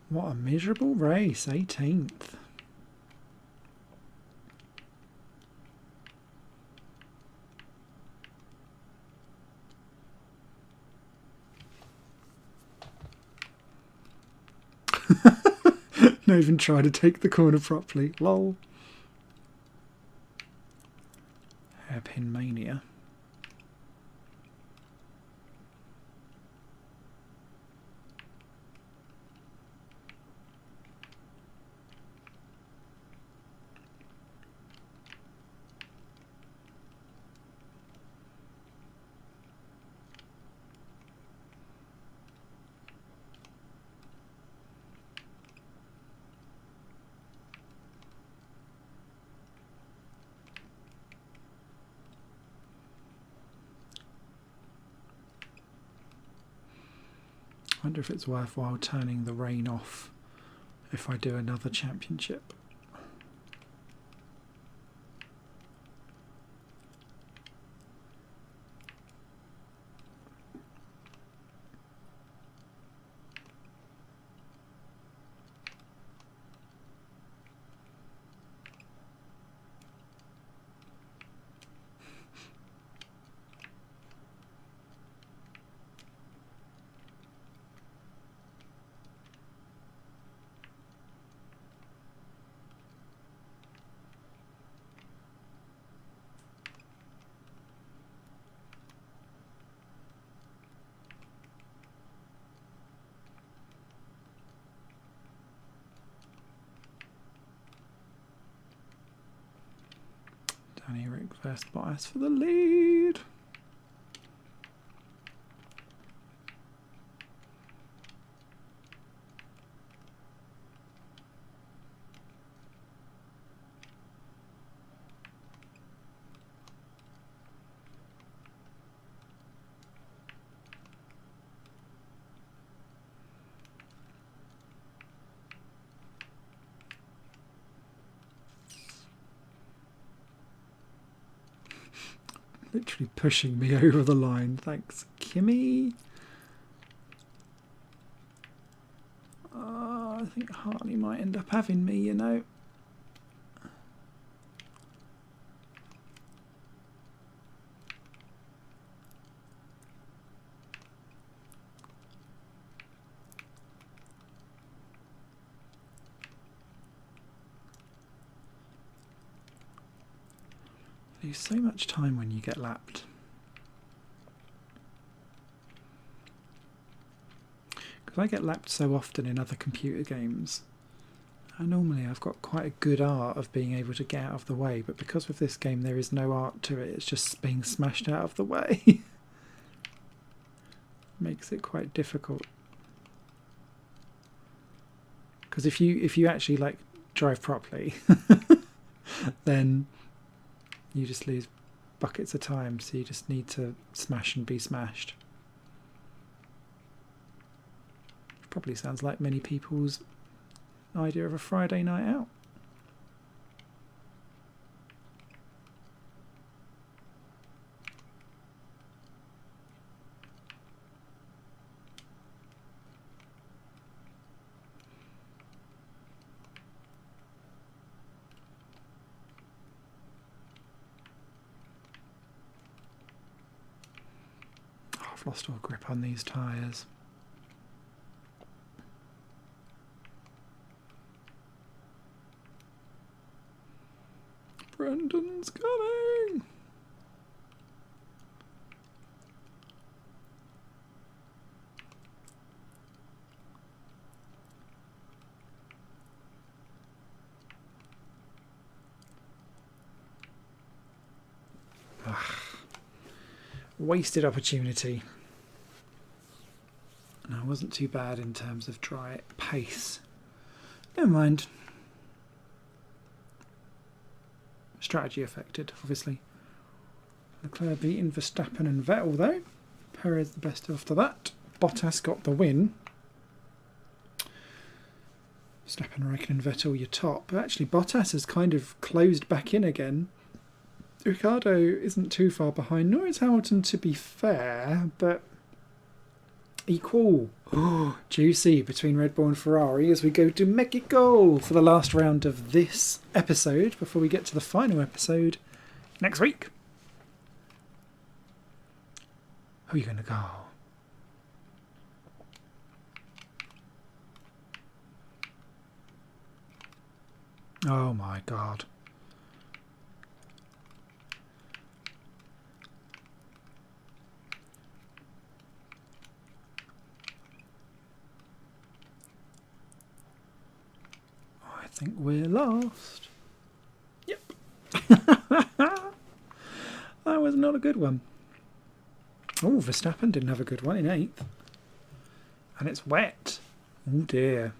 What a miserable race, 18th. Not even try to take the corner properly, lol. Hairpin mania. I wonder if it's worthwhile turning the rain off if I do another championship. Danny Rick versus Bottas for the lead. Literally pushing me over the line. Thanks, Kimmy. I think Hartley might end up having me, you know. You lose so much time when you get lapped. Because I get lapped so often in other computer games. And normally I've got quite a good art of being able to get out of the way, but because with this game there is no art to it, it's just being smashed out of the way. Makes it quite difficult. Because if you actually like drive properly, then you just lose buckets of time, so you just need to smash and be smashed. Probably sounds like many people's idea of a Friday night out. I've lost all grip on these tyres. Brendan's coming! Ugh. Wasted opportunity. No, it wasn't too bad in terms of dry pace. Never mind. Strategy affected, obviously. Leclerc beating Verstappen and Vettel though. Perez the best after that. Bottas got the win. Verstappen, Raikkonen, Vettel your top. But actually Bottas has kind of closed back in again. Ricciardo isn't too far behind, nor is Hamilton to be fair, but equal. Oh, juicy between Red Bull and Ferrari as we go to Mexico for the last round of this episode before we get to the final episode next week. Who are you going to go? Oh my God. I think we're lost. Yep. That was not a good one. Oh, Verstappen didn't have a good one in 8th. And it's wet. Oh dear.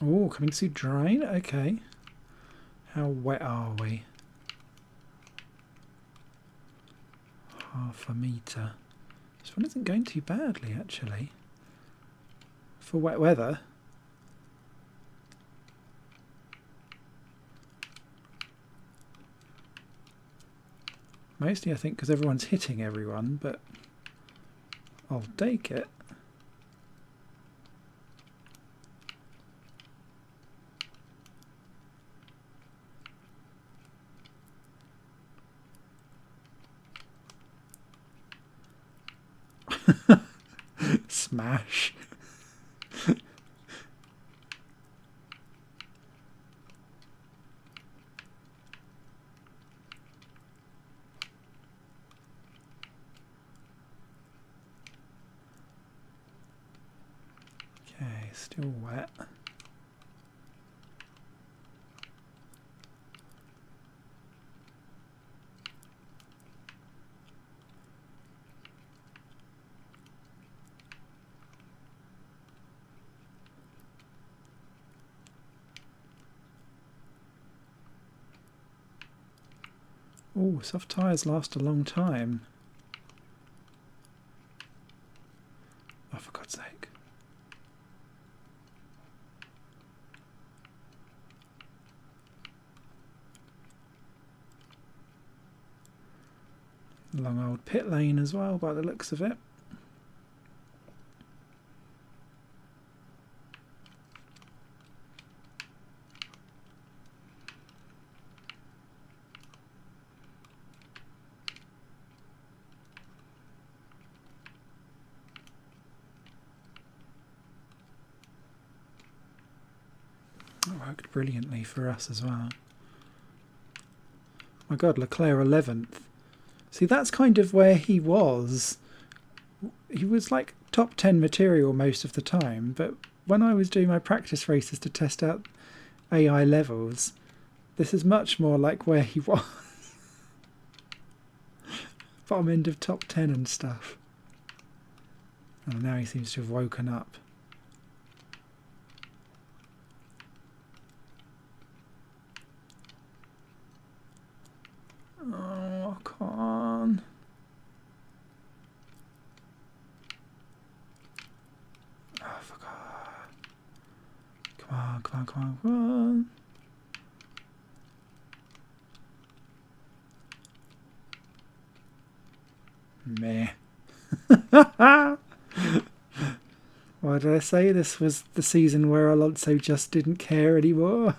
Oh, coming through drying? Okay. How wet are we? Half a metre. This one isn't going too badly, actually. For wet weather. Mostly, I think, because everyone's hitting everyone, but I'll take it. Smash. Okay, still wet. Oh, soft tyres last a long time. Oh, for God's sake. Long old pit lane as well, by the looks of it. It worked brilliantly for us as well. My God, Leclerc 11th. See, that's kind of where he was. He was like top 10 material most of the time, but when I was doing my practice races to test out AI levels, this is much more like where he was. Bottom end of top 10 and stuff. And now he seems to have woken up. Oh, come on. Oh, fuck off. Come on, come on, come on, come on. Meh. Why did I say this was the season where Alonso just didn't care anymore?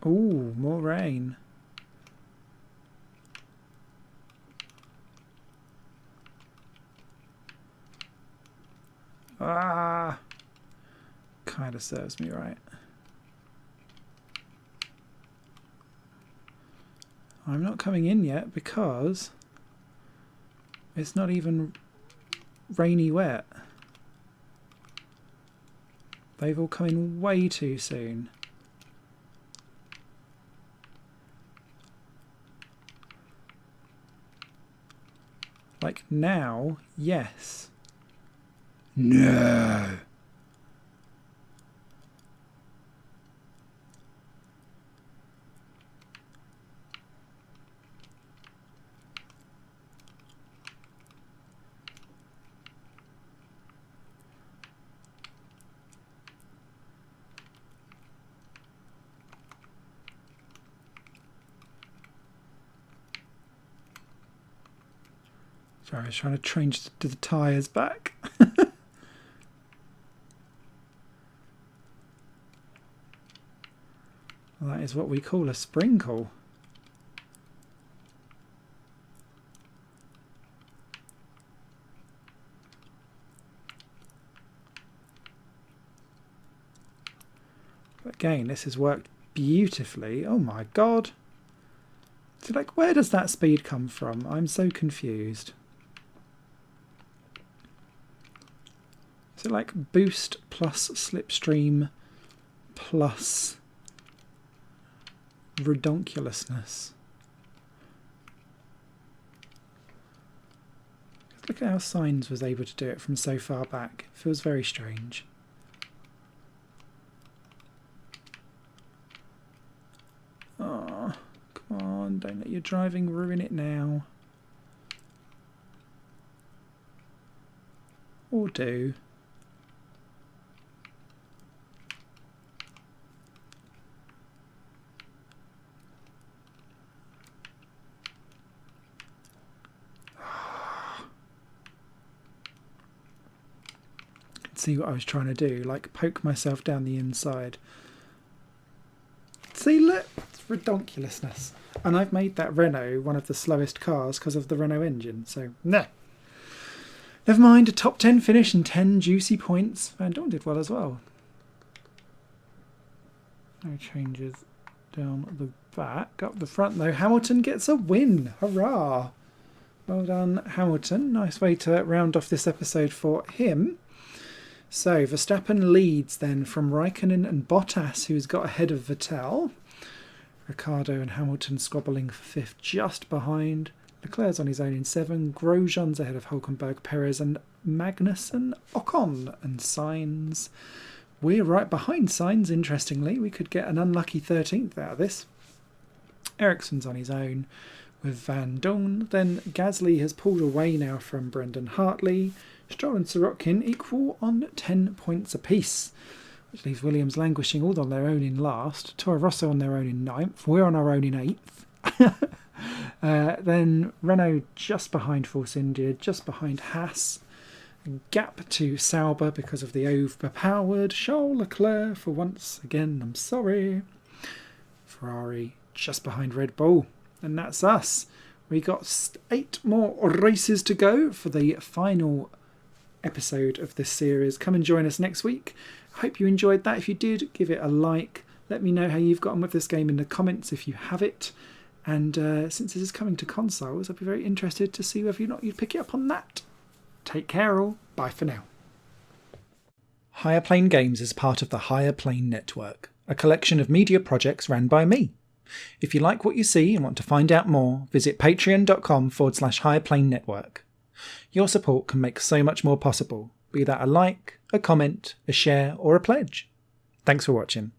Ooh, more rain. Ah, kind of serves me right. I'm not coming in yet because it's not even rainy wet. They've all come in way too soon. Like now, yes. No. Sorry, I was trying to change the tyres back. Well, that is what we call a sprinkle. But again, this has worked beautifully. Oh my god. So like, where does that speed come from? I'm so confused. Is it like boost plus slipstream plus redonkulousness? Look at how Signs was able to do it from so far back. It feels very strange. Oh, come on, don't let your driving ruin it now. Or do. See what I was trying to do, like poke myself down the inside. See, look, it's redonkulousness. And I've made that Renault one of the slowest cars because of the Renault engine, so no. Never mind, a top 10 finish and 10 juicy points. Van Dorn did well as well. No changes down the back. Up the front though, Hamilton gets a win. Hurrah! Well done, Hamilton. Nice way to round off this episode for him. So Verstappen leads then from Raikkonen and Bottas, who's got ahead of Vettel. Ricciardo and Hamilton squabbling for fifth, just behind. Leclerc's on his own in 7. Grosjean's ahead of Hulkenberg, Perez and Magnussen, Ocon and Sainz. We're right behind Sainz, interestingly. We could get an unlucky 13th out of this. Ericsson's on his own with Van Dorn. Then Gasly has pulled away now from Brendan Hartley. Stroll and Sirotkin equal on 10 points apiece, which leaves Williams languishing all on their own in last. Toro Rosso on their own in 9th. We're on our own in 8th. Then Renault just behind Force India, just behind Haas. gap to Sauber because of the overpowered Charles Leclerc for once again. I'm sorry. Ferrari just behind Red Bull. And that's us. We got 8 more races to go for the final episode of this series. Come and join us next week. I hope you enjoyed that. If you did, give it a like. Let me know how you've gotten with this game in the comments if you have it. And since this is coming to consoles, I'd be very interested to see whether or not you'd pick it up on that. Take care all. Bye for now. Higher Plane Games is part of the Higher Plane Network, a collection of media projects ran by me. If you like what you see and want to find out more, visit patreon.com/Higher Plane Network. Your support can make so much more possible, be that a like, a comment, a share or a pledge. Thanks for watching.